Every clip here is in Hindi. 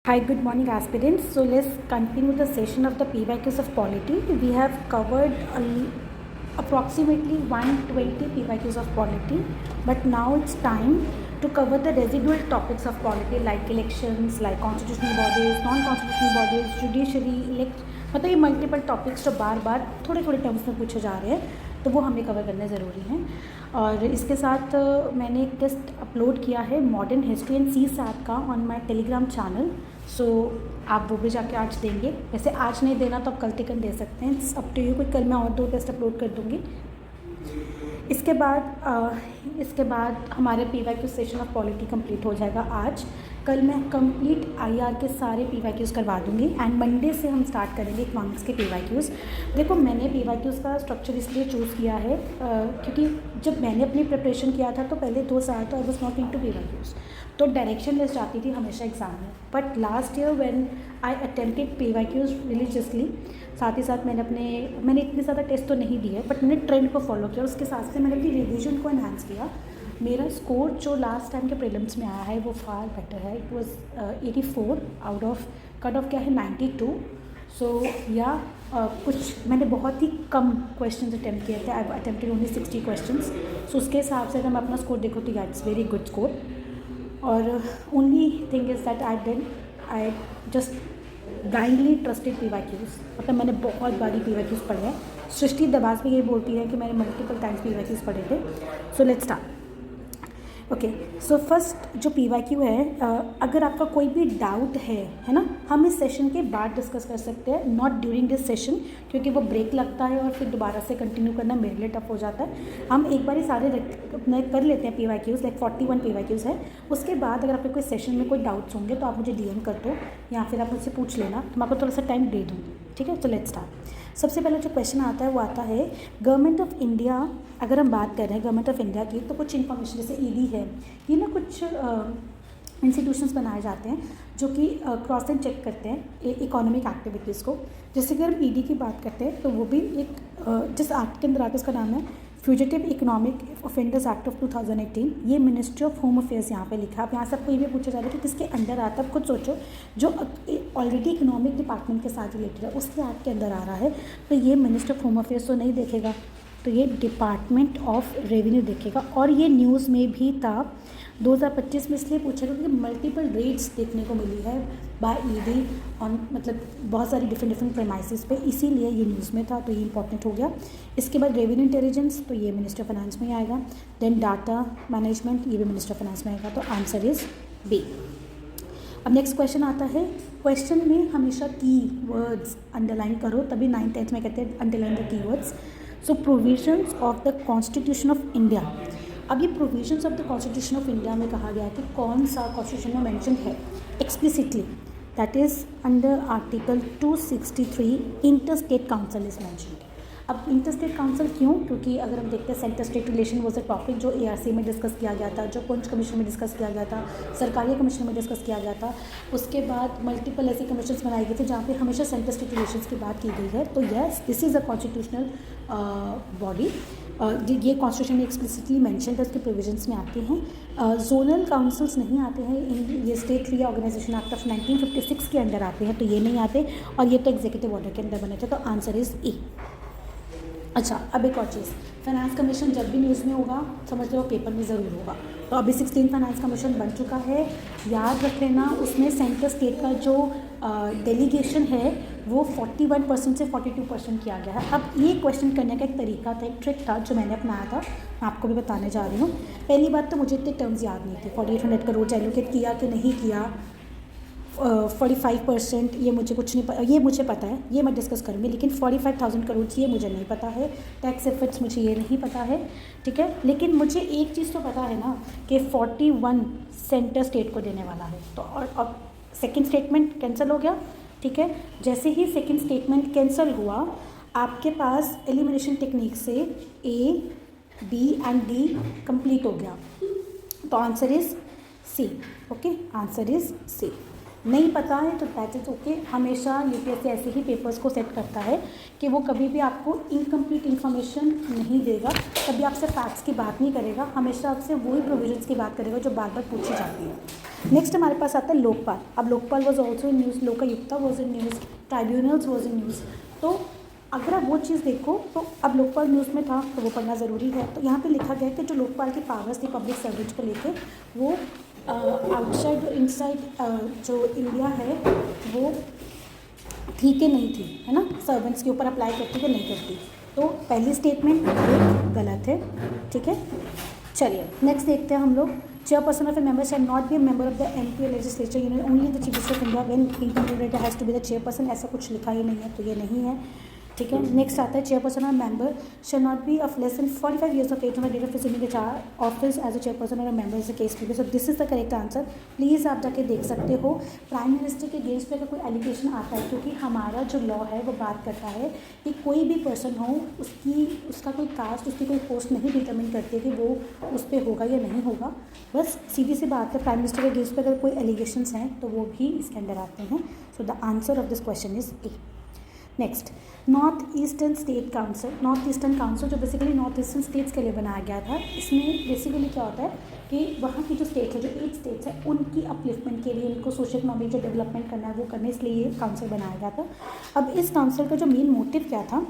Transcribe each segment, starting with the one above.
Hi, good morning, aspirants. So let's continue the session of the PYQs of polity. We have covered approximately 120 PYQs of polity, but now it's time to cover the residual topics of polity like elections, like constitutional bodies, non-constitutional bodies, judiciary, मतलब ये मल्टीपल टॉपिक्स जो बार बार थोड़े थोड़े टर्म्स में पूछे जा रहे हैं तो वो हमें कवर करने ज़रूरी हैं। और इसके साथ मैंने एक टेस्ट अपलोड किया है modern history and CSAT का on my Telegram channel. So आप वो भी जाके आज देंगे। वैसे आज नहीं देना तो आप कल तक दे सकते हैं, इट्स अप टू यू। कल मैं और 2 टेस्ट अपलोड कर दूँगी। इसके बाद हमारे PYQ session of polity complete हो जाएगा आज। कल मैं कंप्लीट IR के सारे PYQs करवा दूँगी एंड मंडे से हम स्टार्ट करेंगे इकोनॉमिक्स के PYQs। देखो, मैंने PYQs का स्ट्रक्चर इसलिए चूज़ किया है क्योंकि जब मैंने अपनी प्रिपरेशन किया था तो पहले 2 साल तो I was not into PYQs, तो डायरेक्शन लेस जाती थी हमेशा एग्ज़ाम में। But last year when I attempted PYQs religiously, साथ ही साथ मैंने इतने ज़्यादा टेस्ट तो नहीं दिए बट मैंने ट्रेंड को फॉलो किया, उसके साथ से मैंने अपनी रिवीजन को एनहांस किया। मेरा स्कोर जो लास्ट टाइम के प्रीलिम्स में आया है वो फार बेटर है। It was 84 out of cut off क्या है 92। सो या कुछ मैंने बहुत ही कम क्वेश्चन अटैम्प्ट किए थे। I attempted only 60 question. So उसके हिसाब से अगर मैं अपना स्कोर देखूँ तो इट्स वेरी गुड स्कोर। और only thing is that I just blindly trusted PYQs। मतलब मैंने बहुत बारी PYQs पढ़े हैं। सृष्टि दबास भी ये बोलती है कि मैंने मल्टीपल टाइम्स PYQs पढ़े थे। So let's start. Okay, so first जो PYQ है, अगर आपका कोई भी डाउट है ना, हम इस सेशन के बाद डिस्कस कर सकते हैं, नॉट ड्यूरिंग दिस सेशन, क्योंकि वो ब्रेक लगता है और फिर दोबारा से कंटिन्यू करना मेरे लिए टफ हो जाता है। हम एक बार ही सारे अपने कर लेते हैं PYQs, लाइक 41 PYQs है। उसके बाद अगर आपके कोई सेशन में कोई डाउट्स होंगे तो आप मुझे DM कर दो या फिर आप मुझसे पूछ लेना, तो मैं आपको थोड़ा सा टाइम दे दूँगी। ठीक है, तो लेट्स स्टार्ट। सबसे पहले जो क्वेश्चन आता है वो आता है गवर्नमेंट ऑफ इंडिया। अगर हम बात कर रहे हैं गवर्नमेंट ऑफ इंडिया की, तो कुछ इन्फॉर्मेशन जैसे ED है, ये ना कुछ इंस्टीट्यूशंस बनाए जाते हैं जो कि क्रॉस एंड चेक करते हैं इकोनॉमिक एक्टिविटीज़ को। जैसे कि हम ED की बात करते हैं तो वो भी एक जिस एक्ट के अंदर आता है उसका नाम है fugitive economic offenders act of 2018। ये मिनिस्ट्री ऑफ होम अफेयर्स यहाँ पे लिखा है। अब यहाँ से आपको ये भी पूछा जा रहा है कि किसके अंडर आता है। आप खुद सोचो, जो ऑलरेडी इकोनॉमिक डिपार्टमेंट के साथ रिलेटेड है उसके एक्ट के अंदर आ रहा है, तो ये मिनिस्ट्री ऑफ होम अफेयर्स तो नहीं देखेगा, तो ये डिपार्टमेंट ऑफ रेवेन्यू देखेगा। और ये न्यूज़ में भी था 2025 में, इसलिए पूछा गया क्योंकि मल्टीपल रेट्स देखने को मिली है बाय ED ऑन, मतलब बहुत सारी डिफरेंट प्रेमाइसिस पे, इसीलिए ये न्यूज़ में था, तो ये इंपॉर्टेंट हो गया। इसके बाद रेवेन्यू इंटेलिजेंस, तो ये मिनिस्टर ऑफ फाइनेंस में ही आएगा। देन डाटा मैनेजमेंट, ये भी मिनिस्टर ऑफ फाइनेंस में आएगा, तो आंसर इज़ B। अब नेक्स्ट क्वेश्चन आता है। क्वेश्चन में हमेशा की वर्ड्स अंडरलाइन करो, तभी 9th 10th में कहते हैं underline the key words. So provisions of the constitution of India. अब ये provisions of the constitution of India में कहा गया है कि कौन सा कॉन्स्टिट्यूशन में मेंशन है explicitly, that is under article 263 inter state council is mentioned. अब इंटर स्टेट काउंसिल क्यों? क्योंकि अगर हम देखते हैं centre state relation was a topic जो ARC में डिस्कस किया गया था, जो पुंछ कमीशन में डिस्कस किया गया था, सरकारी कमीशन में डिस्कस किया गया था। उसके बाद मल्टीपल ऐसी कमीशन बनाई गई थी जहाँ पे हमेशा सेंटर स्टेट रिलेशंस की बात की गई है। तो yes, this is a constitutional body. ये कॉन्स्टिट्यूशन में एक्सप्लिसिटली मेंशन है, उसके प्रोविजंस में आते हैं। जोनल काउंसिल्स नहीं आते हैं, ये स्टेट रीऑर्गेनाइजेशन एक्ट ऑफ 1956 के अंदर आते हैं, तो ये नहीं आते, और ये तो एग्जीक्यूटिव ऑर्डर के अंदर बने थे, तो आंसर इज़ E। अच्छा, अब एक और चीज़, फाइनेंस कमीशन जब भी न्यूज़ में होगा समझ लो पेपर में ज़रूर होगा। तो अभी 16 फाइनेंस कमीशन बन चुका है, याद रख लेना। उसमें सेंटर स्टेट का जो डेलीगेशन है वो 41% से 42% किया गया है। अब ये क्वेश्चन करने का एक तरीका था, एक ट्रिक था जो मैंने अपनाया था, मैं आपको भी बताने जा रही हूँ। पहली बात तो मुझे इतने टर्म्स याद नहीं थे। 4800 करोड़ एलोकेट किया कि नहीं किया, 45% ये मुझे कुछ नहीं पता, ये मुझे पता है, ये मैं डिस्कस करूँगी, लेकिन 45,000 करोड़ ये मुझे नहीं पता है। टैक्स इफेक्ट्स मुझे ये नहीं पता है, ठीक है। लेकिन मुझे एक चीज़ तो पता है ना कि 41 सेंटर स्टेट को देने वाला है। तो और सेकंड स्टेटमेंट कैंसिल हो गया, ठीक है। जैसे ही सेकंड स्टेटमेंट कैंसिल हुआ, आपके पास एलिमिनेशन टेक्निक से A, B and D complete हो गया, तो answer is C। Okay, answer is C। नहीं पता है तो दैट इज़ ओके। हमेशा यूपीएससी ऐसे ही पेपर्स को सेट करता है कि वो कभी भी आपको इनकम्प्लीट इन्फॉर्मेशन नहीं देगा, कभी आपसे फैक्ट्स की बात नहीं करेगा, हमेशा आपसे वही प्रोविजंस की बात करेगा जो बार बार पूछी जाती है। नेक्स्ट हमारे पास आता है लोकपाल। अब Lokpal was also in news, Lokayukta was in news, tribunals was in news. तो अगर आप वो चीज़ देखो तो अब लोकपाल न्यूज़ में था तो वो पढ़ना ज़रूरी है। तो यहाँ पे लिखा गया है कि जो लोकपाल की पावर्स थी पब्लिक सर्विस को लेके, वो आउटसाइड और इनसाइड जो इंडिया है वो थी कि नहीं थी, है ना, सर्वेंट्स के ऊपर अप्लाई करती कि नहीं करती। तो पहली स्टेटमेंट गलत है, ठीक है। चलिए नेक्स्ट देखते हैं हम लोग। Chairperson of a member shall not be a member of the MP legislature union, only the chief minister of India when incompleted has to be the chairperson. ऐसा कुछ लिखा ही नहीं है तो ये नहीं है, ठीक है। नेक्स्ट आता है चेयरपर्सन और member shall not B of less than 45 years of age on the date of assuming the office as a chairperson or a member is the case भी। सो this is the correct answer. Please आप जाके देख सकते हो। प्राइम मिनिस्टर के अगेंस्ट पे अगर कोई एलिगेशन आता है, क्योंकि हमारा जो लॉ है वो बात करता है कि कोई भी पर्सन हो, उसका कोई कास्ट, उसकी कोई पोस्ट नहीं डिटरमिन करती है कि वो उस पर होगा या नहीं होगा। बस सीधी सी बात है, प्राइम मिनिस्टर के अगेंस्ट पे अगर कोई एलिगेशंस हैं तो वो भी इसके अंदर आते हैं। सो the answer of this question is a. Next, north eastern state council. North Eastern council जो बेसिकली नॉर्थ ईस्टर्न स्टेट्स के लिए बनाया गया था, इसमें बेसिकली क्या होता है कि वहाँ की जो स्टेट है, जो 8 स्टेट्स है, उनकी अपलिफ्टमेंट के लिए, उनको सोशल इकोनॉमिक जो डेवलपमेंट करना है वो करने, इसलिए ये काउंसिल बनाया गया था। अब इस काउंसिल का जो मेन मोटिव क्या था,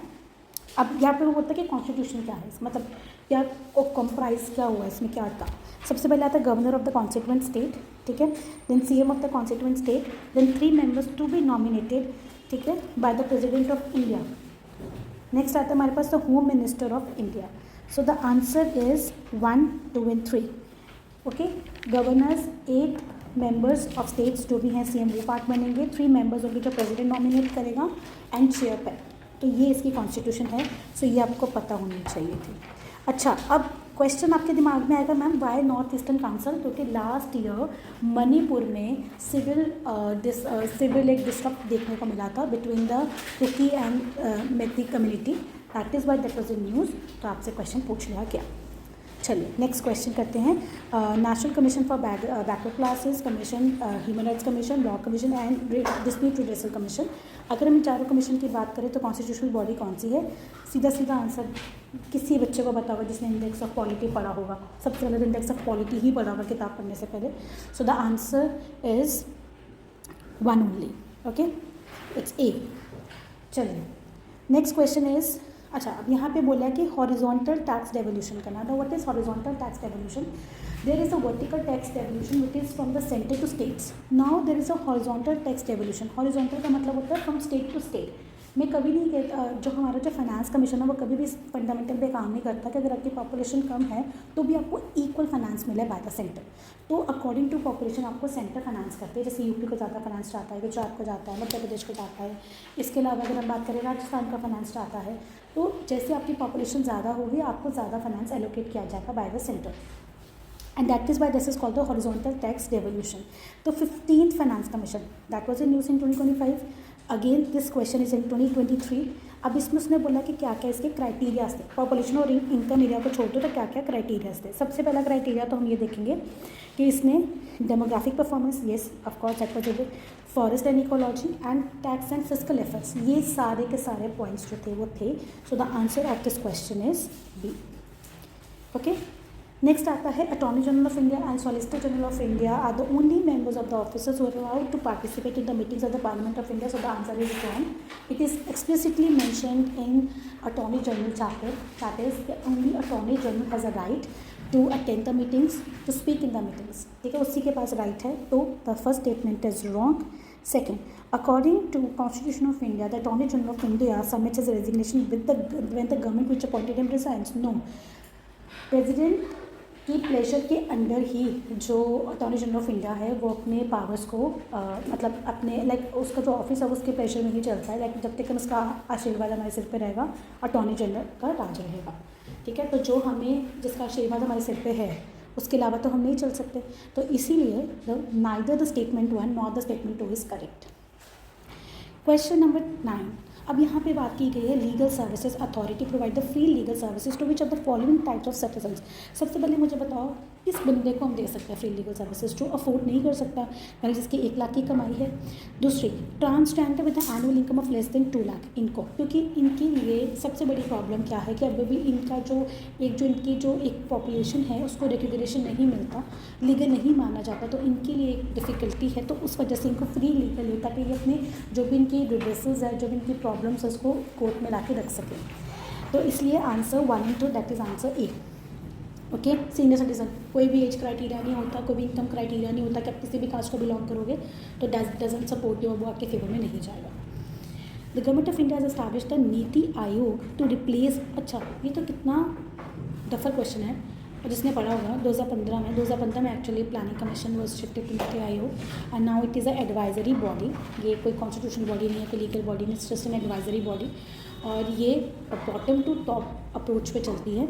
अब यहाँ पे वो बोलता है कि कॉन्स्टिट्यूशन क्या है, मतलब या कॉम्प्राइज क्या हुआ, इसमें क्या था। सबसे पहले आता है governor of the constituent state, ठीक है, then CM of the constituent state, then 3 members to be nominated, ठीक है, by the president of India. Next आता है हमारे पास the home minister of India. So the answer is 1, 2 and 3। Okay, governors, 8 members of states जो भी हैं, सीएम वो पार्ट बनेंगे, 3 मेंबर्स होंगे जो प्रेसिडेंट नॉमिनेट करेगा, एंड चेयर पे। तो ये इसकी कॉन्स्टिट्यूशन है। सो ये आपको पता होनी चाहिए थी। अच्छा, अब क्वेश्चन आपके दिमाग में आएगा, ma'am why North Eastern Council, क्योंकि लास्ट ईयर मणिपुर में सिविल एक डिस्टर्ब देखने को मिला था between the Kuki and Meitei community, that is why that was in news. तो आपसे क्वेश्चन पूछ लिया गया। चलिए नेक्स्ट क्वेश्चन करते हैं। National commission for backward classes, commission human rights commission, law commission and dispute redressal commission. अगर हम चारों कमीशन की बात करें तो कॉन्स्टिट्यूशनल बॉडी कौन सी है? सीधा सीधा आंसर किसी बच्चे को पता होगा जिसने इंडेक्स ऑफ पॉलिटी पढ़ा होगा। सबसे पहले इंडेक्स ऑफ पॉलिटी ही पढ़ा होगा किताब पढ़ने से पहले। सो the answer is 1 only. Okay, it's a. चलिए नेक्स्ट क्वेश्चन इज़, अच्छा अब यहाँ पे बोला है कि हॉरिजॉन्टल टैक्स डेवोल्यूशन करना। तो what is horizontal tax devolution? There is a vertical tax devolution which is from the centre to states. Now there is a horizontal tax devolution. Horizontal का मतलब होता है फ्रॉम स्टेट टू स्टेट। मैं कभी नहीं कहता, जो हमारा जो फाइनेंस कमीशन है वो कभी भी फंडामेंटल पे काम नहीं करता कि अगर आपकी पॉपुलेशन कम है तो भी आपको इक्वल फाइनेंस मिले बाय द सेंटर। तो अकॉर्डिंग टू पॉपुलेशन आपको सेंटर फाइनेंस करते हैं। जैसे यूपी को ज़्यादा फाइनेंस जाता है, गुजरात को जाता है, मध्य प्रदेश को जाता है। इसके अलावा अगर हम बात करें राजस्थान का फाइनेंस जाता है। तो जैसे आपकी पॉपुलेशन ज़्यादा होगी आपको ज़्यादा फाइनेंस एलोकेट किया जाएगा by the centre, and that is why this is called the horizontal tax devolution. तो 15th finance commission that was in use in 2025. again this question is in 2023. अब इसमें उसने बोला कि क्या क्या इसके क्राइटेरियाज थे, पॉपुलेशन और इनकम एरिया को छोड़ दो तो क्या क्या क्राइटेरियाज थे। सबसे पहला क्राइटेरिया तो हम ये देखेंगे कि इसने demographic performance, yes of course that was it, forest and ecology and tax and fiscal efforts, ये सारे के सारे पॉइंट्स जो थे वो थे। So the answer of this question is B. Okay, next आता है attorney general of India and solicitor general of India are the only members of the officers who are allowed to participate in the meetings of the Parliament of India. So the answer is wrong. It is explicitly mentioned in attorney general chapter, that is only attorney general has a right to attend the meetings, to speak in the meetings, ठीक है, उसी के पास राइट है। तो the first statement is wrong. Second, according to Constitution of India, the Attorney General of India submits his resignation when the government which appointed him resigns. No, President की प्लेजर के अंडर ही जो अटॉर्नी जनरल ऑफ इंडिया है वो अपने पावर्स को मतलब अपने लाइक उसका जो ऑफिस है उसके प्रेशर में ही चलता है। लाइक जब तक उसका आशीर्वाद हमारे सिर पे रहेगा अटॉर्नी जनरल का राज रहेगा, ठीक है। तो जो हमें जिसका आशीर्वाद हमारे सिर पे है उसके अलावा तो हम नहीं चल सकते। तो इसीलिए neither the statement 1 not the statement 2 is correct. Question number 9। अब यहाँ पे बात की गई है legal services authority provide the free legal services to which of the following types of citizens. सबसे पहले मुझे बताओ इस बंदे को हम दे सकते हैं फ्री लीगल सर्विसेज जो अफोर्ड नहीं कर सकता, यानी जिसकी 1 लाख की कमाई है। दूसरी, transgender with annual income of less than 2 lakh इनको, क्योंकि इनके लिए सबसे बड़ी प्रॉब्लम क्या है कि अभी भी इनका जो इनकी जो एक पॉपुलेशन है उसको रिकग्निशन नहीं मिलता, लीगल नहीं माना जाता, तो इनके लिए एक डिफ़िकल्टी है। तो उस वजह से इनको फ्री लीगल है ताकि ये अपने जो भी इनकी रिड्रेसेस है, जो भी इनकी प्रॉब्लम्स है उसको कोर्ट में ला के रख सकें। तो इसलिए answer 1 and 2 that is answer A. Okay, senior citizen, कोई भी एज क्राइटेरिया नहीं होता, कोई भी इनकम क्राइटेरिया नहीं होता कि आप किसी भी कास्ट को बिलोंग करोगे तो डजंट सपोर्ट यू, वो आपके फेवर में नहीं जाएगा। The government of India has established the NITI Aayog to replace, अच्छा ये तो कितना डफर क्वेश्चन है, और जिसने पढ़ा होगा 2015 में actually planning commission was shifted to NITI Aayog and now it is a advisory body. ये कोई कॉन्स्टिट्यूशनल बॉडी नहीं है, कोई लीगल बॉडी नहीं, it's just an advisory body, और ये बॉटम टू टॉप अप्रोच पे चलती है।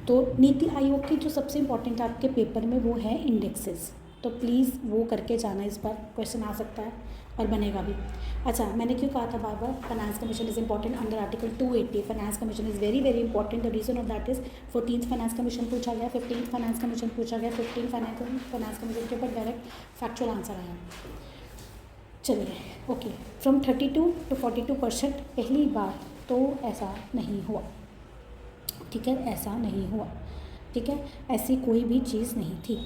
तो नीति आयोग की जो सबसे इंपॉर्टेंट आपके पेपर में वो है इंडेक्सेस, तो प्लीज़ वो करके जाना, इस बार क्वेश्चन आ सकता है और बनेगा भी। अच्छा, मैंने क्यों कहा था बार बार finance commission is important under article 280, finance commission is very very important. The reason of that is 14th finance commission पूछा गया, 15th फाइनेंस कमीशन पूछा गया, 15th फाइनेंस कमीशन के ऊपर डायरेक्ट फैक्चुअल आंसर आया। चलिए, ओके, फ्रॉम 32 to 42%, पहली बात तो ऐसा नहीं हुआ, ठीक है, ऐसा नहीं हुआ, ठीक है, ऐसी कोई भी चीज़ नहीं थी,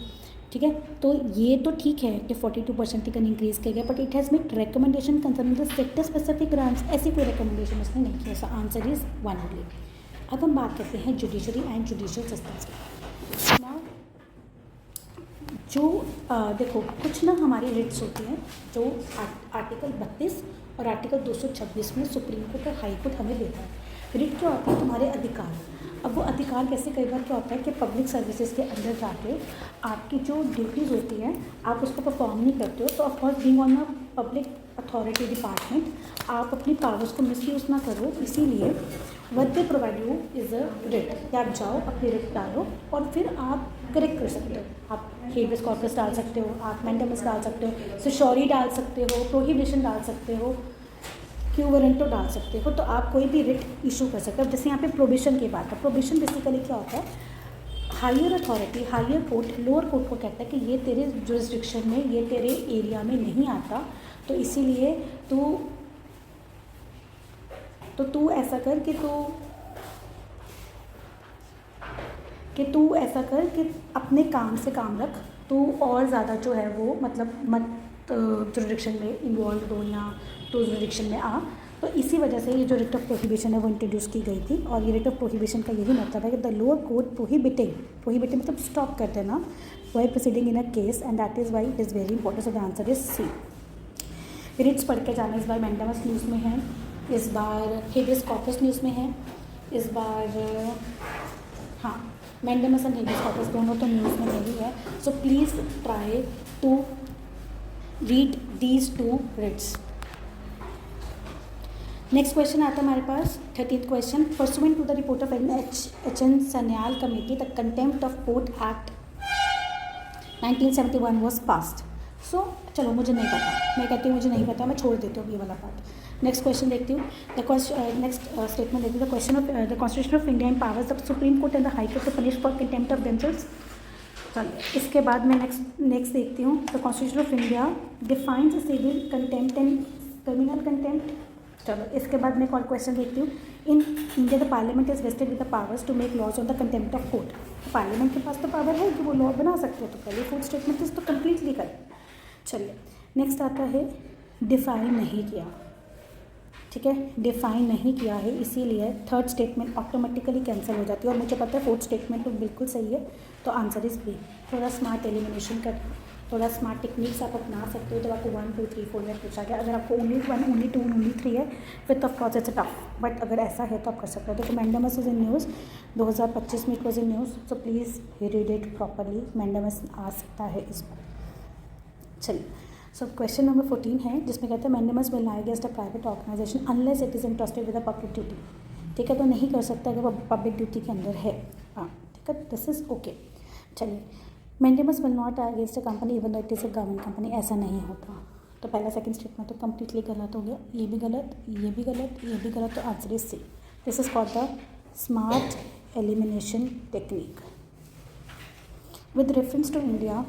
ठीक है। तो ये तो ठीक है कि 42% तक इंक्रीज़ किया गया, but it has made recommendation concerning the sector specific grants, ऐसी कोई रिकमेंडेशन उसने नहीं किया। Answer is 1 only. अब हम बात करते हैं जुडिशरी एंड जुडिशियल सिस्टम्स की। नाउ जो देखो, कुछ ना हमारी रिट्स होती हैं जो आर्टिकल 32 और आर्टिकल 226 में सुप्रीम कोर्ट और हाई कोर्ट हमें देता है। रिट क्या होती है? तुम्हारे अधिकार। अब वो अधिकार कैसे, कई बार क्या होता है कि पब्लिक सर्विसेज के अंदर जाके आपकी जो ड्यूटीज़ होती हैं आप उसको परफॉर्म नहीं करते हो, तो of course being on a public authority department आप अपनी पावर्स को मिसयूज़ ना करो, इसीलिए what they provide you is a writ, कि आप जाओ अपनी रिट डालो और फिर आप करेक्ट कर सकते हो। आप हेबियस कॉर्पस डाल सकते हो, आप मैंडेमस डाल सकते हो, सिश्योरी डाल सकते हो, प्रोहिबिशन डाल सकते हो, क्यू वारंटो डाल सकते हो, तो आप कोई भी रिट इशू कर सकते हो। जैसे यहाँ पे प्रोबिशन की बात है, प्रोबिशन बेसिकली क्या होता है, higher authority, higher court lower court को कहता है कि ये तेरे जुरिस्डिक्शन में, ये तेरे एरिया में नहीं आता, तो इसीलिए तू ऐसा कर तू ऐसा कर कि अपने काम से काम रख, तू और ज़्यादा जो है वो मतलब मत जुरिस्डिक्शन में इन्वॉल्व हो या तो जुरिस्डिक्शन में आ। तो इसी वजह से ये जो रिट ऑफ प्रोहिबिशन है वो इंट्रोड्यूस की गई थी, और ये रिट ऑफ प्रोहिबिशन का यही मतलब है कि द लोअर कोर्ट प्रोहिबिटिंग मतलब स्टॉप कर देना why proceeding in a case, and that is why it is very important. So the answer is C. Writs पढ़ के जाना, इस बार मैंडेमस न्यूज़ में है, इस बार हेबियस कॉर्पस न्यूज़ में है, इस बार हाँ मैंडेमस एंड हेबियस कॉर्पस दोनों तो न्यूज़ में नहीं है। So please try to read these 2 writs. Next question आता है हमारे पास 13th question. Pursuant to the report of H N. Sanyal committee the contempt of court act 1971 was passed. So चलो मुझे नहीं पता, मैं कहती हूँ मुझे नहीं पता, मैं छोड़ देती हूँ ये वाला पार्ट। नेक्स्ट क्वेश्चन देखती हूँ, नेक्स्ट स्टेटमेंट देखती हूँ। The question of the constitution of India empowers the supreme court and the high court to punish for contempt of themselves. चलिए इसके बाद मैं नेक्स्ट देखती हूँ। The constitution of India defines civil contempt and criminal contempt. चलो इसके बाद मैं कॉल क्वेश्चन देखती हूँ। In India the parliament is vested with the powers to make laws on the contempt of court. Parliament के पास तो पावर है कि वो लॉ बना सकते हो, तो पहले फुल स्टेटमेंट इज तो कम्प्लीटली करेक्ट। चलिए नेक्स्ट आता है डिफाइन नहीं किया, ठीक है, डिफाइन नहीं किया है, इसीलिए थर्ड स्टेटमेंट ऑटोमेटिकली कैंसिल हो जाती है, और मुझे पता है फोर्थ स्टेटमेंट तो बिल्कुल सही है, तो आंसर इज बी। थोड़ा स्मार्ट एलिमिनेशन कर, थोड़ा स्मार्ट टेक्निक्स आप अपना सकते हो। जब आपको 1 2 3 4 में पूछा गया, अगर आपको ओनली 1 ओनली 2 ओनली 3 है फिर तो ऑफकोर्स इट्स टफ, बट अगर ऐसा है तो आप कर सकते हो। देखो मैंडेमस इज इन न्यूज़ 2025 में, it was in news, so please read it properly. Mandamus आ सकता है इस पर। चलिए सो क्वेश्चन नंबर 14 है, जिसमें कहते हैं mandamus will lie against a private organisation unless it is interested with a public duty. ठीक है, तो नहीं कर सकता अगर वो पब्लिक ड्यूटी के अंदर है। हाँ ठीक है, दिस इज़ ओके। चलिए mandamus will not against a company even though it is a government company, ऐसा नहीं होता। तो पहला सेकंड स्टेटमेंट तो कम्प्लीटली गलत हो गया, ये भी गलत, ये भी गलत, ये भी गलत, तो answer is C. This is called the smart elimination technique. With reference to India,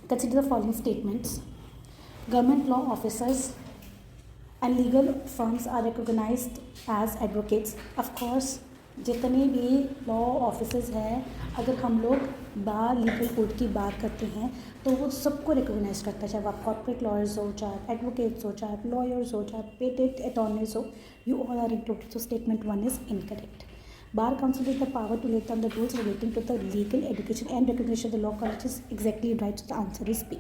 consider the following statements. Government law officers and legal firms are recognized as advocates. Of course, जितने भी लॉ ऑफिसर्स हैं, अगर हम लोग बार लीगल कोड की बात करते हैं तो वो सबको रिकोगनाइज करता है, चाहे आप कॉर्पोरेट लॉयर्स हो, चाहे एडवोकेट्स हो, चाहे लॉयर्स हो, चाहे पेटेंट अटॉर्नीज हो, you all are included. So statement 1 is incorrect. Bar Council is the power to lay down the rules relating to the legal education and recognition of the law college is exactly right. So the answer is B.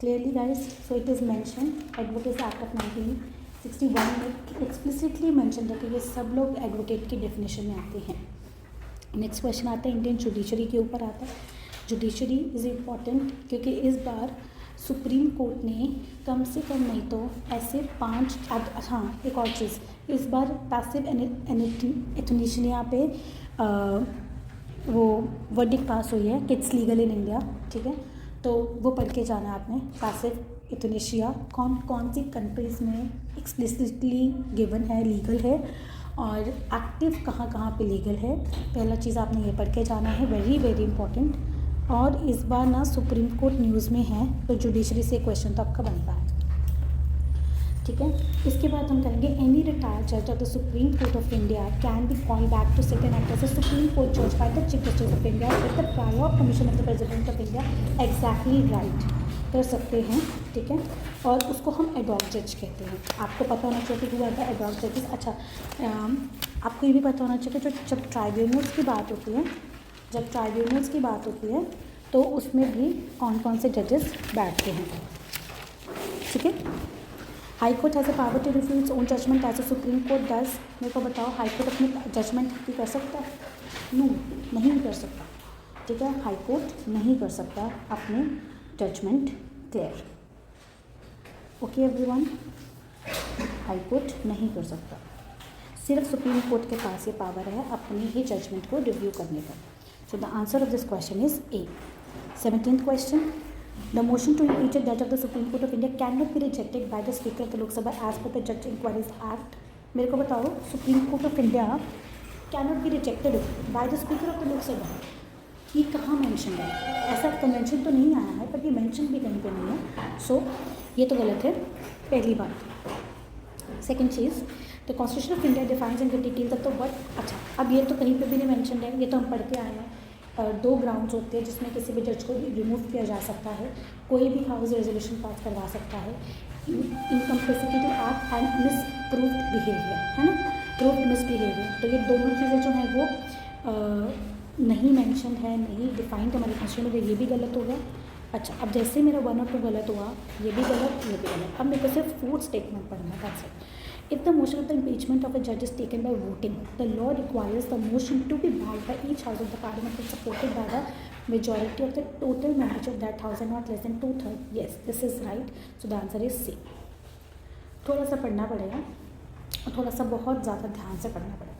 Clearly guys, so it is mentioned, Advocates Act of 1961 में explicitly mentioned है कि ये सब लोग एडवोकेट की डेफिनेशन में आते हैं. नेक्स्ट क्वेश्चन आता है इंडियन जुडिशरी के ऊपर आता है. जुडिशरी इज़ इम्पॉर्टेंट क्योंकि इस बार सुप्रीम कोर्ट ने कम से कम नहीं तो ऐसे 5 एक और चीज़, इस बार पैसिव एथनीशिया पे वो वर्डिक्ट पास हुई है कि इट्स लीगल इन इंडिया. ठीक है, तो वो पढ़ के जाना है आपने. पैसिव एथनीशिया कौन कौन सी कंट्रीज़ में एक्सप्लिसिटली गिवन है, लीगल है, और एक्टिव कहाँ कहाँ पे लीगल है. पहला चीज़ आपने ये पढ़ के जाना है, वेरी वेरी इंपॉर्टेंट. और इस बार ना सुप्रीम कोर्ट न्यूज़ में है तो जुडिशरी से क्वेश्चन तो आपका बनता है. ठीक है, इसके बाद हम करेंगे एनी रिटायर्ड जज of the supreme court of India can be called back to sit and act as a supreme court जज by the chief justice of India with the prior permission of the president of India. Exactly right, कर सकते हैं. ठीक है, और उसको हम एडॉक जज कहते हैं. आपको पता होना चाहिए कि हुआ था एडॉक जजेस. अच्छा, आपको ये भी पता होना चाहिए कि जब ट्राइब्यूनल्स की बात होती है, तो उसमें भी कौन कौन से जजेस बैठते हैं. ठीक है, high court has a power to review its own judgment as a supreme court does. मेरे को बताओ, हाई कोर्ट अपनी जजमेंट भी कर सकता है? नो, नहीं कर सकता. ठीक है, हाई कोर्ट नहीं कर सकता अपने judgment. Clear? Okay everyone, high court नहीं कर सकता. सिर्फ सुप्रीम कोर्ट के पास ये पावर है अपनी ही जजमेंट को रिव्यू करने का. So the answer of this question is A. 17th question. The motion to impeach a judge of the Supreme Court of India cannot be rejected by the Speaker of the Lok Sabha as per the Judge Inquiries Act. मेरे को बताओ, supreme court of India cannot be rejected by the Speaker of the Lok Sabha. ये कहाँ मेंशन है? ऐसा कन्वेंशन तो नहीं आया है, पर ये मेंशन भी कहीं पे नहीं है. सो ये तो गलत है, पहली बात. Second cheese, the constitution of India defines in the details of the word. अच्छा, अब ये तो कहीं पे भी नहीं मेंशन है, ये तो हम पढ़ के आए हैं. 2 ग्राउंड्स होते हैं जिसमें किसी भी जज को रिमूव किया जा सकता है. कोई भी हाउस रेजोल्यूशन पास करवा सकता है. इनकम्पेसिटी टू एक्ट एंड मिसप्रूव्ड बिहेवियर, है ना, प्रूव्ड मिसबिहेवियर. तो ये दोनों चीज़ें जो हैं वो नहीं मेंशन है, नहीं डिफाइंड हमारे कॉन्स्टिट्यूशन में. ये भी गलत होगा. अच्छा, अब जैसे मेरा 1 और 2 गलत हुआ, ये भी गलत, ये भी गलत. अब मेरे को सिर्फ 4th स्टेटमेंट पढ़ना है. That's it. If the motion of the impeachment of a judge is taken by voting, the law requires the motion to be backed by each house of the parliament and supported by the majority of the total members of that house and not less than 2/3. Yes, this is right. So the answer is C. थोड़ा सा पढ़ना पड़ेगा और थोड़ा सा बहुत ज़्यादा ध्यान से पढ़ना पड़ेगा.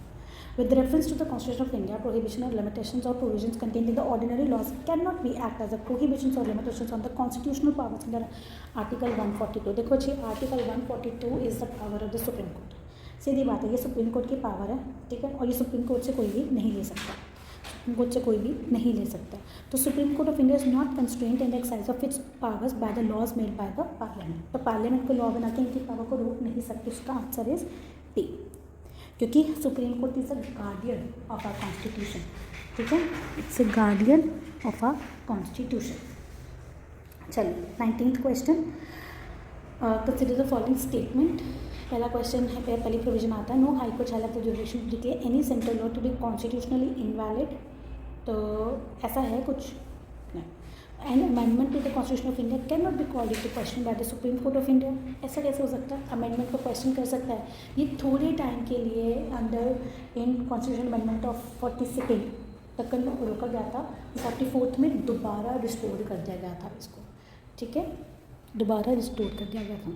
With reference to the Constitution of India, prohibition or limitations or provisions contained in the ordinary laws cannot be act as a prohibitions or limitations on the constitutional powers under Article 142. देखो जी, Article 142 is the power of the Supreme Court. सीधी बात है, ये सुप्रीम कोर्ट की पावर है. ठीक है, और ये सुप्रीम कोर्ट से कोई भी नहीं ले सकता. सुप्रीम कोर्ट से कोई भी नहीं ले सकता. तो supreme court of India is not constraint in the exercise of its powers by the laws made by the parliament. तो पार्लियामेंट को लॉ बना के इनकी पावर को रोक नहीं सकती. उसका आंसर इज डी, क्योंकि supreme court is a guardian of our constitution. ठीक है, it's a guardian of our constitution. चलिए, 19th question. Consider the following statement. पहला क्वेश्चन है, पहली प्रोविजन आता है, no high court shall have the jurisdiction to declare any central law to be constitutionally invalid. तो ऐसा है कुछ नहीं. An amendment to the constitution of India can not be called into question by the supreme court of India. ऐसा कैसे हो सकता है? अमेंडमेंट को क्वेश्चन कर सकता है. ये थोड़े टाइम के लिए under in constitution amendment of 42 तक रोका गया था. 44th में दोबारा रिस्टोर कर दिया गया था इसको. ठीक है, दोबारा रिस्टोर कर दिया गया था.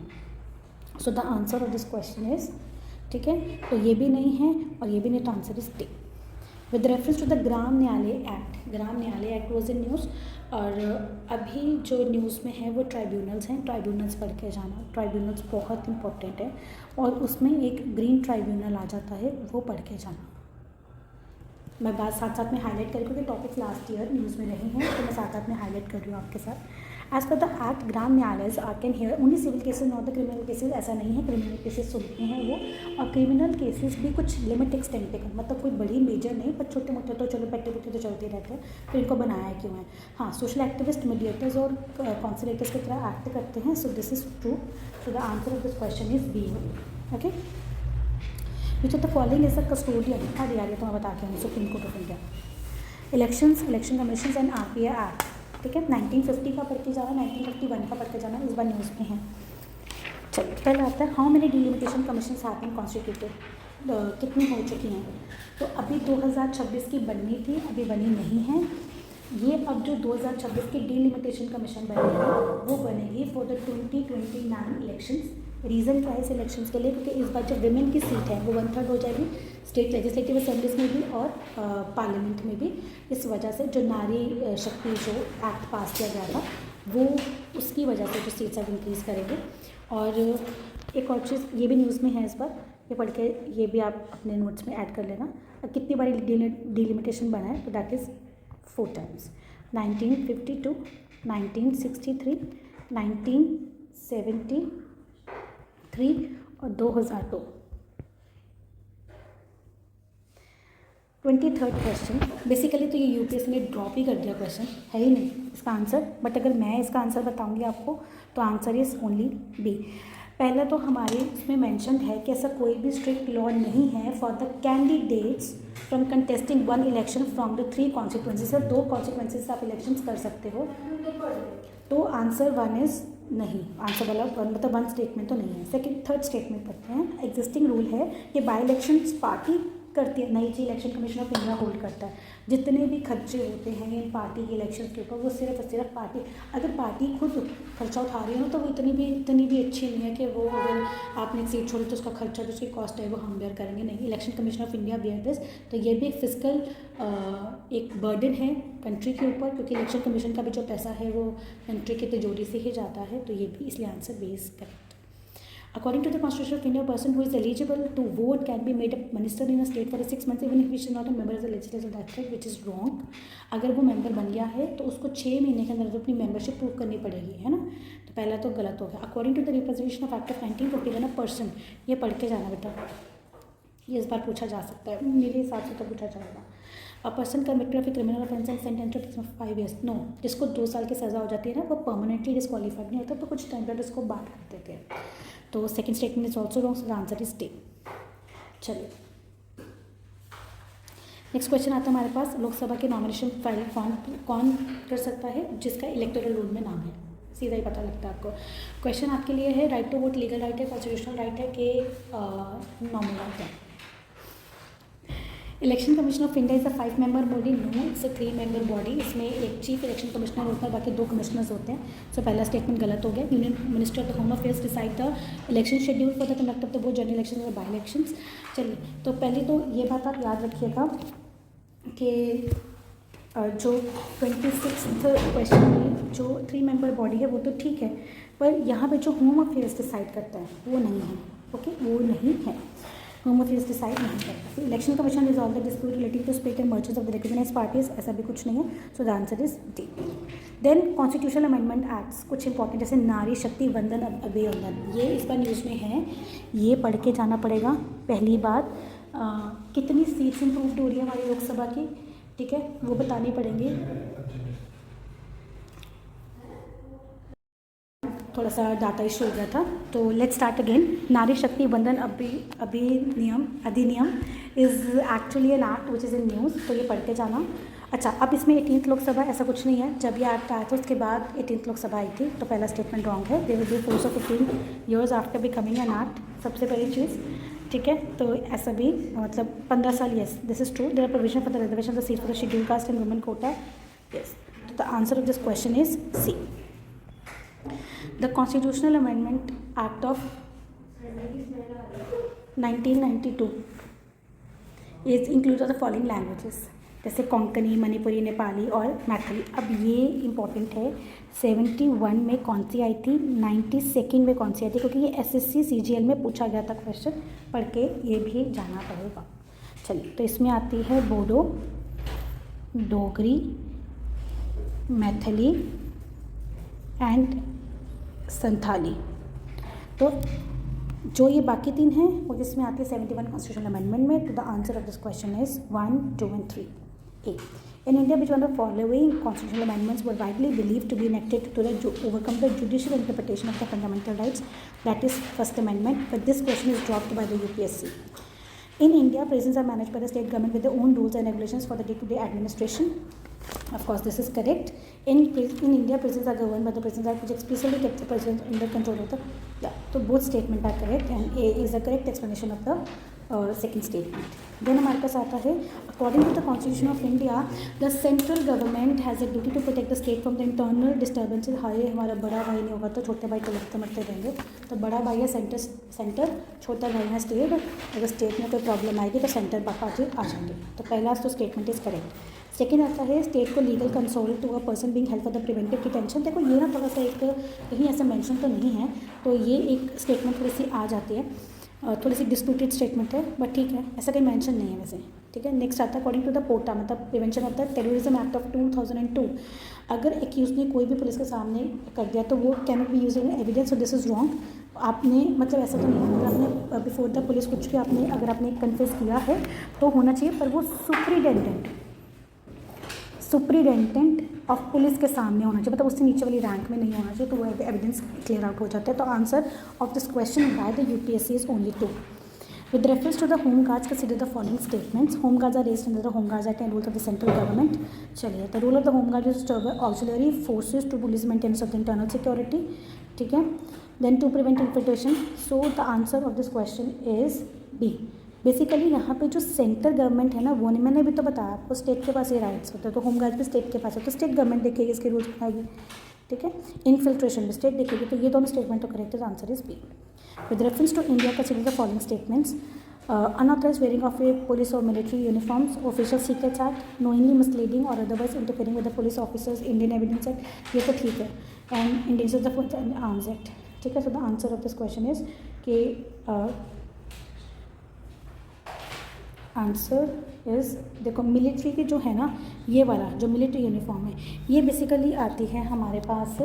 सो the answer of this question is, ठीक है, तो ये भी नहीं है और ये भी नहीं, तो answer is D. With reference to the Gram Nyayalaya act. Gram Nyayalaya act was in news, और अभी जो न्यूज़ में है वो ट्राइब्यूनल्स हैं. ट्राइब्यूनल्स पढ़ के जाना. ट्राइब्यूनल्स बहुत इंपॉर्टेंट है, और उसमें एक ग्रीन ट्राइब्यूनल आ जाता है, वो पढ़ के जाना. मैं बात साथ साथ में हाईलाइट करूँ क्योंकि टॉपिक्स लास्ट ईयर न्यूज़ में रहे हैं, तो मैं साथ साथ में हाईलाइट कर रही हूँ आपके साथ। As per the act Gram Nyayalaya can hear only civil cases not the criminal cases. ऐसा नहीं है, क्रिमिनल केसेज सुनते हैं वो, और क्रिमिनल केसेस भी कुछ लिमिट एक्सटेंट पे कर, मतलब कोई बड़ी मेजर नहीं, पर छोटे मोटे तो चलो पट्टे पुट्टे तो चलते रहते हैं, फिर इनको बनाया क्यों है। हाँ, सोशल एक्टिविस्ट, मीडिएटर्स और कॉन्सलेटर्स की तरह एक्ट करते हैं। So this is true. So the answer of this question is B. Okay, which of the following is a custodian. हाँ यार, ये तो मैं बता के हूँ, supreme court of India. Election commission and RPA act, ठीक है, 1950 का पढ़ के जाना, 1951 का पढ़ के जाना, इस बार न्यूज़ में है। चलिए, पहले आता है how many delimitation commission have been constituted, कितनी हो चुकी हैं। तो अभी 2026 की बननी थी, अभी बनी नहीं है। ये अब जो 2026 की डिलिमिटेशन कमीशन बनेगी वो बनेगी फॉर द 2029 इलेक्शंस। रीज़न क्या है इस इलेक्शंस के लिए, क्योंकि इस बार जो विमेन की सीट है वो 1/3 हो जाएगी स्टेट लेजिस्लेटिव असेंबलीज में भी और पार्लियामेंट में भी। इस वजह से जो नारी शक्ति जो एक्ट पास किया गया था वो उसकी वजह से जो सीट्स अब इंक्रीज़ करेंगे। और एक और चीज़ ये भी न्यूज़ में है इस बार, ये पढ़ के ये भी आप अपने नोट्स में ऐड कर लेना। कितनी बारी डिलिमिटेशन बना है, तो दैट इज़ 4 times, 1952, 1963, 1973 और 2002। 23rd क्वेश्चन, बेसिकली तो ये UPSC ने ड्रॉप ही कर दिया, क्वेश्चन है ही नहीं इसका आंसर, बट अगर मैं इसका आंसर बताऊंगी आपको तो आंसर इज़ ओनली बी। पहला तो हमारे इसमें मेंशन है कि ऐसा कोई भी स्ट्रिक्ट लॉ नहीं है for the candidates from contesting one election from the 3 consequences. Sir 2 consequences से आप इलेक्शंस कर सकते हो, तो आंसर 1 इज़ नहीं, आंसर वाला मतलब 1 स्टेटमेंट तो नहीं है। थर्ड स्टेटमेंट पढ़ते हैं। एग्जिस्टिंग रूल है कि बाई इलेक्शंस पार्टी करती है, नई चीज़ election commission of India hold करता है। जितने भी खर्चे होते हैं इन पार्टी के इलेक्शन के ऊपर वो सिर्फ और सिर्फ पार्टी, अगर पार्टी खुद खर्चा उठा रही है ना तो वो इतनी भी अच्छी नहीं है कि वो अगर आपने एक सीट छोड़ी तो उसका खर्चा जो उसकी कॉस्ट है वो हम बेयर करेंगे, नहीं। Election commission of India bear this. तो ये भी एक फिजिकल एक बर्डन है कंट्री के ऊपर, क्योंकि इलेक्शन कमीशन का भी जो पैसा है वो कंट्री की तिजोरी से ही जाता है। तो ये भी इसलिए answer base correct. According to the Constitution of India, a person who is eligible to vote can be made a minister in a state for 6 months even if he is not a member of the legislature. That's right, which is wrong. अगर वो मेंबर बन गया है तो उसको 6 महीने के अंदर अपनी मेंबरशिप प्रूव करनी पड़ेगी, है ना। तो पहला तो गलत हो गया। According to the Representation of Act of 1951, a person, ये पढ़ के जाना बेटा, ये इस बार पूछा जा सकता है, मेरे हिसाब से तो पूछा जाएगा। A person convicted of a criminal offence and sentenced to 5 years, no, जिसको 2 साल की सज़ा हो जाती है ना वो परमानेंटली डिस्क्वालीफाइड नहीं होता, तो कुछ टाइम पर उसको बाहर कर देते हैं। तो second statement is also wrong, so the answer is D. चलिए, नेक्स्ट क्वेश्चन आता है हमारे पास, लोकसभा के नॉमिनेशन फाइल कौन कर सकता है जिसका इलेक्टोरल रोल में नाम है। सीधा ही पता लगता है आपको। क्वेश्चन आपके लिए है, right to vote legal right है, कॉन्स्टिट्यूशनल राइट है कि नॉर्मल राइट है। Election commission of India is a 5 member body, no, it's a 3 member body. इसमें एक चीफ इलेक्शन कमिश्नर होता है, बाकी 2 कमिश्नर्स होते हैं। सो पहला स्टेटमेंट गलत हो गया। Union minister of the home affairs decide the election schedule for the conduct of the both general election और बाई इलेक्शंस। चलिए, तो पहले तो ये बात आप याद रखिएगा कि जो 26th क्वेश्चन में जो 3 member बॉडी है वो तो ठीक है, पर यहाँ पे जो होम अफेयर्स डिसाइड करता है वो नहीं है। ओके, वो नहीं है, होम अफेयर्स डिसाइड नहीं करता। Election commission resolve the dispute relative to split and mergers of the recognised parties, ऐसा भी कुछ नहीं है। So the answer is D. Then constitutional amendment acts कुछ इंपॉर्टेंट, जैसे नारी शक्ति वंदन अभिवंदन, ये इस बार न्यूज़ में है, ये पढ़ के जाना पड़ेगा। पहली बात, कितनी सीट्स इंप्रूव्ड हो रही है हमारी लोकसभा की, ठीक है, वो बतानी पड़ेंगी। थोड़ा सा डाटा इशू हो गया था, तो लेट्स स्टार्ट अगेन। नारी शक्ति वंदन अधिनियम is actually an act which is in news, तो ये पढ़ के जाना। अच्छा, अब इसमें 18th लोकसभा ऐसा कुछ नहीं है, जब ये एक्ट आया था उसके बाद 18th लोकसभा आई थी, तो पहला स्टेटमेंट रॉन्ग है। There will be force of 15 years after becoming an act, सबसे पहली चीज़, ठीक है। तो ऐसा भी मतलब 15 साल, yes this is true. There are provision for the reservation of the seat for the schedule caste and women quota, yes. तो the answer of this question is C. The Constitutional Amendment Act of 1992 is included the following languages, जैसे कोंकणी, मणिपुरी, नेपाली और मैथिली। अब ये इम्पॉर्टेंट है, 71 में कौन सी आई थी, 92 में कौन सी आई थी, क्योंकि ये SSC CGL में पूछा गया था क्वेश्चन, पढ़ के ये भी जाना पड़ेगा। चलिए, तो इसमें आती है बोडो, डोगरी, मैथिली एंड संथाली। तो जो ये बाकी 3 हैं वो जिसमें आती है 71 कॉन्स्टिट्यूशनल अमेंडमेंट में। तो the answer of this question is 1, 2 and 3 A. In India, which one of the following constitutional amendments were widely believed to be enacted to overcome the judicial interpretation of the fundamental rights? That is First Amendment. But this question is dropped by the UPSC. In India, prisons are managed by the state government with their own rules and regulations for the day-to-day administration. Of course, this is correct. In India, prisons are governed by the Prisons Act, which explicitly kept the prisons under control of the. So both statements are correct, and A is the correct explanation of the second statement. Then हमारे पास आता है, according to the Constitution of India, the central government has a duty to protect the state from the internal disturbances. हाय, हमारा बड़ा भाई नहीं होगा तो छोटे भाई तो लड़ते मरते रहेंगे। तो बड़ा भाई है सेंटर, छोटा भाई है स्टेट। अगर स्टेट में कोई प्रॉब्लम आएगी तो सेंटर बाकी आ जाएंगे। तो पहला तो स्टेटमेंट इज करेक्ट। सेकेंड आता है, स्टेट को legal counsel to a person being help for the preventive detention. देखो ये ना थोड़ा सा एक कहीं ऐसा मेंशन तो नहीं है, तो ये एक स्टेटमेंट थोड़ी सी आ जाती है, थोड़ी सी डिस्प्यूटेड स्टेटमेंट है, बट ठीक है, ऐसा कहीं मेंशन नहीं है वैसे। ठीक है, नेक्स्ट आता है अकॉर्डिंग टू द पोटा, मतलब prevention of the terrorism act of 2002। अगर एक्यूज ने कोई भी पुलिस के सामने कर दिया तो वो can not be used in evidence, so this is wrong. आपने मतलब ऐसा तो नहीं है, अगर आपने बिफोर द पुलिस कुछ भी आपने अगर आपने कन्फेस किया है तो होना चाहिए, पर वो सुप्रिटेंडेंट ऑफ पुलिस के सामने होना चाहिए, मतलब उससे नीचे वाली रैंक में नहीं होना चाहिए, तो वो एविडेंस क्लियर आउट हो जाता है। तो answer of this question by the UPSC is only 2। With reference to the home guards, consider the following statements. Home guards are raised under the Home Guards Act and rules of the central government. चलिए, the role of the home guard is to serve auxiliary forces to police maintenance of the internal security. ठीक है, then to prevent infiltration. So the answer of this question is B. Basically यहाँ पे जो सेंट्रल गवर्नमेंट है ना, वो नहीं, मैंने भी तो बताया आपको, स्टेट के पास ये राइट्स होते हैं, तो होम गार्ड भी स्टेट के पास है, तो स्टेट गवर्नमेंट देखेगी, इसके रूल्स बनाएगी। ठीक है, इनफिल्ट्रेशन भी स्टेट देखेगी, तो ये दोनों स्टेटमेंट तो करेक्ट है, answer is B. With reference to India, consider the following statements. unauthorized wearing of a police or military uniforms, Official Secrets Act, knowingly misleading or otherwise interfering with the police officers, Indian Evidence Act, ये तो ठीक है, and Endangers the Food and Arms Act। ठीक है, so the answer of this question is कि आंसर इज़, देखो मिलिट्री की जो है ना, ये वाला जो मिलिट्री यूनिफॉर्म है, ये बेसिकली आती है हमारे पास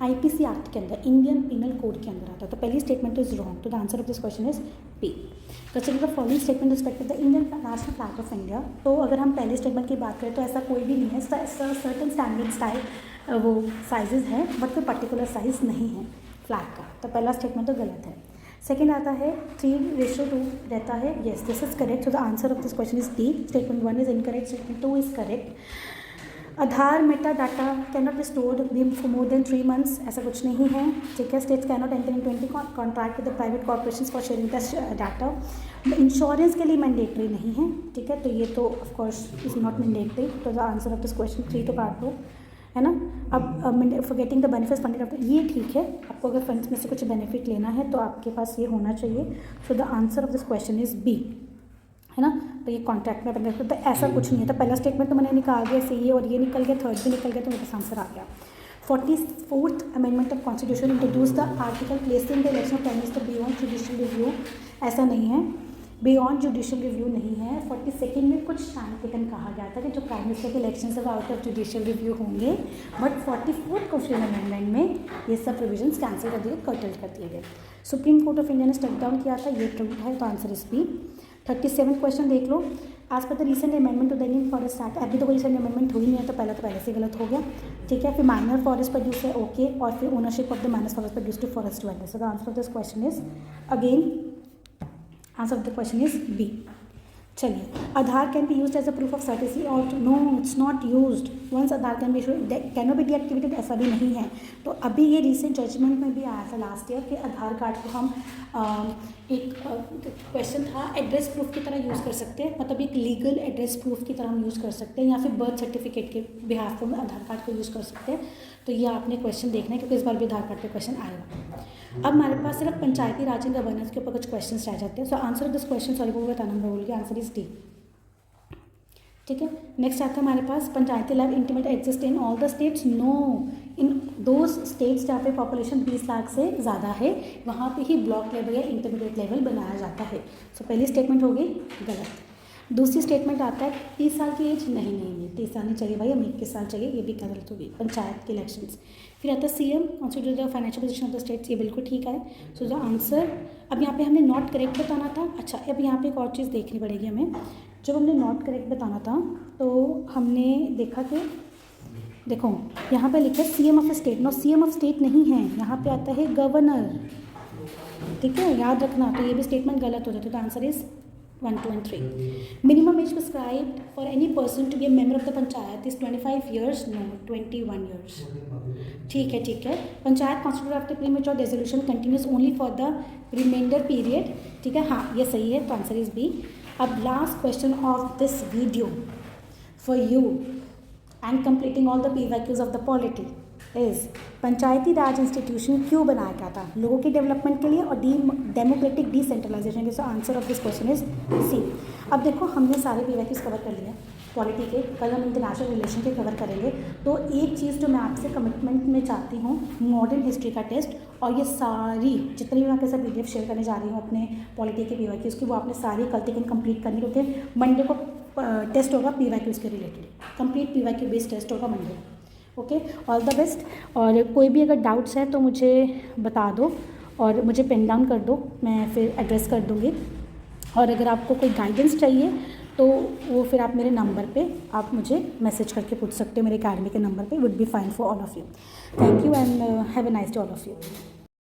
आईपीसी एक्ट के अंदर, इंडियन पिनल कोड के अंदर आता है। तो पहली स्टेटमेंट इज रॉन्ग, तो the answer of this question is P. Consider the following statement respect to the Indian national flag of India. तो अगर हम पहले स्टेटमेंट की बात करें तो ऐसा कोई भी नहीं है, सर्टन स्टैंडर्ड स्टाइल वो साइजेस है, बट कोई पर्टिकुलर साइज नहीं है फ्लैग का, तो पहला स्टेटमेंट तो गलत है। सेकेंड आता है 3:2 रहता है, yes this is correct, so the answer of this question is D. Statement 1 is incorrect, statement 2 is correct. Aadhaar Meta data can not be stored for more than 3 months, ऐसा कुछ नहीं है। ठीक है, states can not enter in 20 contract with the private corporation for sharing the data. Insurance के लिए मैंडेटरी नहीं है। ठीक है, तो ये तो ऑफकोर्स इज नॉट मैंडेटरी, तो the answer of this question 3 तो काट दो, है ना। अब forgetting the benefits funded of, ये ठीक है, आपको अगर फंड्स में से कुछ बेनिफिट लेना है तो आपके पास ये होना चाहिए। So the answer of this question is B, है ना। तो ये कॉन्ट्रैक्ट में बेनिफिट, तो ऐसा कुछ नहीं है। तो पहला स्टेटमेंट तो मैंने निकाल दिया, सी और ये निकल गया, थर्ड भी निकल गया, तो मेरे पास आंसर आ गया। 44th amendment of constitution introduce the article placing the election of prime minister beyond judicial review, ऐसा नहीं है, बियॉन्ड जुडिशियल रिव्यू नहीं है। 42nd में कुछ टाइम टेकन कहा गया था कि जो प्राइम मिनिस्टर के इलेक्शन से आउट ऑफ जुडिशियल रिव्यू होंगे, बट 44th कॉन्स्टिट्यूशनल अमेंडमेंट में ये सब प्रोविजंस कैंसिल कर दिए, कर्टल कर दिए गए। सुप्रीम कोर्ट ऑफ इंडिया ने स्टेप डाउन किया था, ये ट्रू है, तो आंसर इज बी। 37 क्वेश्चन देख लो। आज पर the recent amendment to the Indian forest act, अभी तो कोई रिसेंट अमेंडमेंट हुई नहीं है, तो पहले से गलत हो गया। ठीक है, फिर माइनर फॉरेस्ट प्रोड्यूस है, ओके, और फिर ownership of the minor forest produce to forest dweller. So the answer of this question is again, answer of the question is B. चलिए, Aadhaar can be used as a proof of certificate और no it's not used once Aadhaar can not be deactivated, ऐसा भी नहीं है। तो अभी ये रिसेंट जजमेंट में भी आया था लास्ट ईयर कि आधार कार्ड को हम एक क्वेश्चन था एड्रेस प्रूफ की तरह यूज़ कर सकते हैं, मतलब एक लीगल एड्रेस प्रूफ की तरह हम यूज़ कर सकते हैं, या फिर बर्थ सर्टिफिकेट के बिहाफ में आधार कार्ड को यूज़ कर सकते हैं। तो ये आपने क्वेश्चन देखना है, क्योंकि इस बार भी आधार कार्ड पे क्वेश्चन आएगा। अब हमारे पास सिर्फ पंचायती राज एंड गवर्नेंस के ऊपर कुछ क्वेश्चन रह जाते हैं। सो answer of this question, sorry वो बताना मैं भूल गया, आंसर इज डी। ठीक है, नेक्स्ट आता है हमारे पास Panchayati Raj intimate exist in all the states, no, in those states जहाँ पे पॉपुलेशन 20 लाख से ज़्यादा है वहाँ पे ही ब्लॉक लेवल या इंटरमीडिएट लेवल बनाया जाता है। सो पहली स्टेटमेंट होगी गलत। दूसरी स्टेटमेंट आता है 30 साल की एज, नहीं नहीं नहीं 30 साल नहीं चाहिए भाई, हमें 21 साल चाहिए, ये भी गलत होगी, पंचायत के इलेक्शंस। फिर आता है CM consider the financial position of the states, ये बिल्कुल ठीक है। सो द आंसर, अब यहाँ पे हमने नॉट करेक्ट बताना था। अच्छा, अब यहाँ पे एक और चीज़ देखनी पड़ेगी हमें। जब हमने नॉट करेक्ट बताना था तो हमने देखा कि देखो यहाँ पे लिखा है CM of state, no CM of state नहीं है, यहाँ पे आता है गवर्नर, ठीक है, याद रखना। तो ये भी स्टेटमेंट गलत हो जाती है। तो answer is 1, 2 and 3। Minimum age prescribed for any person to be a member of the panchayat is 25 years, no 21 years. ठीक है ठीक है। Panchayat constitute after premature dissolution continues only for the reminder period, ठीक है, हाँ ये सही है। तो आंसर इज बी। अब last question of this video for you and completing all the PYQs of the polity is Panchayati Raj institution क्यों बनाया गया था? लोगों के डेवलपमेंट के लिए और डेमोक्रेटिक डिसेंट्रलाइजेशन के। So answer of this question is C. अब देखो हमने सारे PYQs कवर कर लिए पॉलिटी के, कल हम इंटरनेशनल रिलेशन के कवर करेंगे। तो एक चीज़ जो मैं आपसे कमिटमेंट में चाहती हूँ, मॉडर्न हिस्ट्री का टेस्ट, और ये सारी जितनी भी मैं आपके साथ PDF शेयर करने जा रही हूँ अपने पॉलिटी के PYQs की, वो आपने सारी कल तक कंप्लीट करनी, क्योंकि मंडे को टेस्ट होगा PYQs के related, complete PYQ based test होगा Monday. Okay, all the best. और कोई भी अगर डाउट्स है तो मुझे बता दो और मुझे पेन डाउन कर दो, मैं फिर एड्रेस कर दूँगी। और अगर आपको कोई गाइडेंस चाहिए तो वो फिर आप मेरे नंबर पे आप मुझे मैसेज करके पूछ सकते हो, मेरे अकेडमी के नंबर पे। Would be fine for all of you. Thank you and have a nice day all of you.